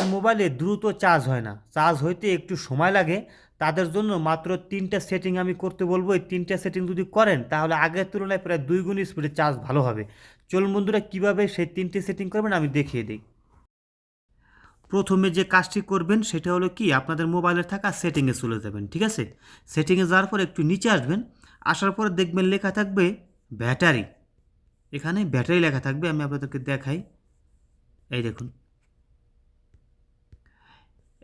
যাদের মোবাইলে দ্রুত চার্জ হয় না, চার্জ হইতে একটু সময় লাগে, তাদের জন্য মাত্র 3টা সেটিং আমি করতে বলবো। এই 3টা সেটিং যদি করেন তাহলে আগের তুলনায় প্রায় 2 গুণ স্পিডে চার্জ ভালো হবে। চলুন বন্ধুরা, কীভাবে সেই 3টে সেটিং করবেন আমি দেখিয়ে দিই। প্রথমে যে কাজটি করবেন সেটা হলো কি, আপনাদের মোবাইলে থাকা সেটিংয়ে চলে যাবেন। ঠিক আছে, সেটিংয়ে যাওয়ার পর একটু নিচে আসবেন। আসার পরে দেখবেন লেখা থাকবে ব্যাটারি। এখানে ব্যাটারি লেখা থাকবে, আমি আপনাদেরকে দেখাই। এই দেখুন,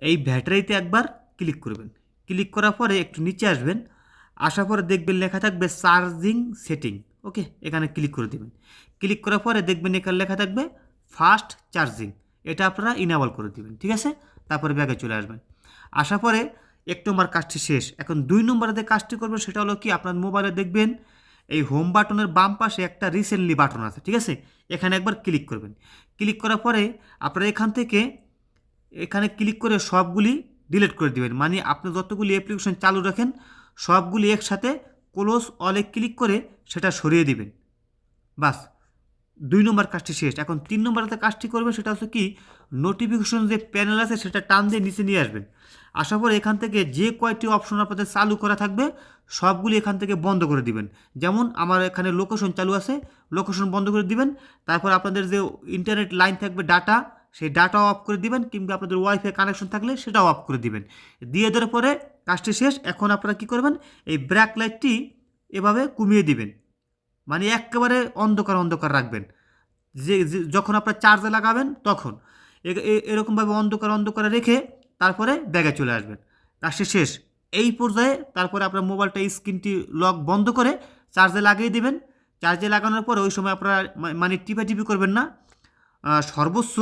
এই ব্যাটারিতে একবার ক্লিক করবেন। ক্লিক করার পরে একটু নিচে আসবেন। আসার পরে দেখবেন লেখা থাকবে চার্জিং সেটিং। ওকে, এখানে ক্লিক করে দেবেন। ক্লিক করার পরে দেখবেন এখানে লেখা থাকবে ফাস্ট চার্জিং। এটা আপনারা ইনেবল করে দেবেন। ঠিক আছে, তারপরে ব্যাগে চলে আসবেন। আসার পরে 1 নম্বর কাজটি শেষ। এখন 2 নম্বরে যে কাজটি করবেন সেটা হলো কি, আপনার মোবাইলে দেখবেন এই হোম বাটনের বাম পাশে একটা রিসেন্টলি বাটন আছে। ঠিক আছে, এখানে একবার ক্লিক করবেন। ক্লিক করার পরে আপনারা এখানে ক্লিক করে সবগুলি ডিলিট করে দেবেন। মানে আপনি যতগুলি অ্যাপ্লিকেশন চালু রাখেন সবগুলি একসাথে ক্লোজ অলে ক্লিক করে সেটা সরিয়ে দিবেন। বাস, 2 নম্বর কাজটি শেষ। এখন 3 নম্বরে কাজটি করবেন সেটা হচ্ছে কি, নোটিফিকেশন যে প্যানেল আছে সেটা টান দিয়ে নিচে নিয়ে আসবেন। আসার পরে এখান থেকে যে কয়টি অপশন আপনাদের চালু করা থাকবে সবগুলি এখান থেকে বন্ধ করে দিবেন। যেমন আমার এখানে লোকেশন চালু আছে, লোকেশন বন্ধ করে দিবেন। তারপর আপনাদের যে ইন্টারনেট লাইন থাকবে ডাটা, সেই ডাটাও অফ করে দিবেন, কিংবা আপনাদের ওয়াইফাই কানেকশন থাকলে সেটাও অফ করে দিবেন। দিয়ে দেওয়ার পরে কাজটি শেষ। এখন আপনারা কী করবেন, এই ব্র্যাক লাইটটি এভাবে কমিয়ে দিবেন। মানে একেবারে অন্ধকার অন্ধকার রাখবেন। যখন আপনার চার্জে লাগাবেন তখন এরকমভাবে অন্ধকার অন্ধকারে রেখে তারপরে ব্যাগে চলে আসবেন। কাজটি শেষ। এই পর্যায়ে তারপরে আপনার মোবাইলটা স্ক্রিনটি লক বন্ধ করে চার্জে লাগিয়ে দেবেন। চার্জে লাগানোর পরে ওই সময় আপনারা মানে টিপি করবেন না। সর্বোচ্চ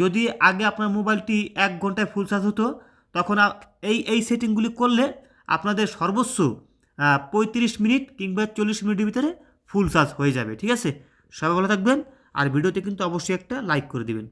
যদি আগে আপনার মোবাইলটি 1 ঘন্টায় ফুল চার্জ হতো, তখন এই সেটিংগুলি করলে আপনাদের সর্বোচ্চ 35 মিনিট কিংবা 40 মিনিটের ভিতরে ফুল চার্জ হয়ে যাবে। ঠিক আছে, সবাই ভালো থাকবেন। আর ভিডিওতে কিন্তু অবশ্যই একটা লাইক করে দিবেন।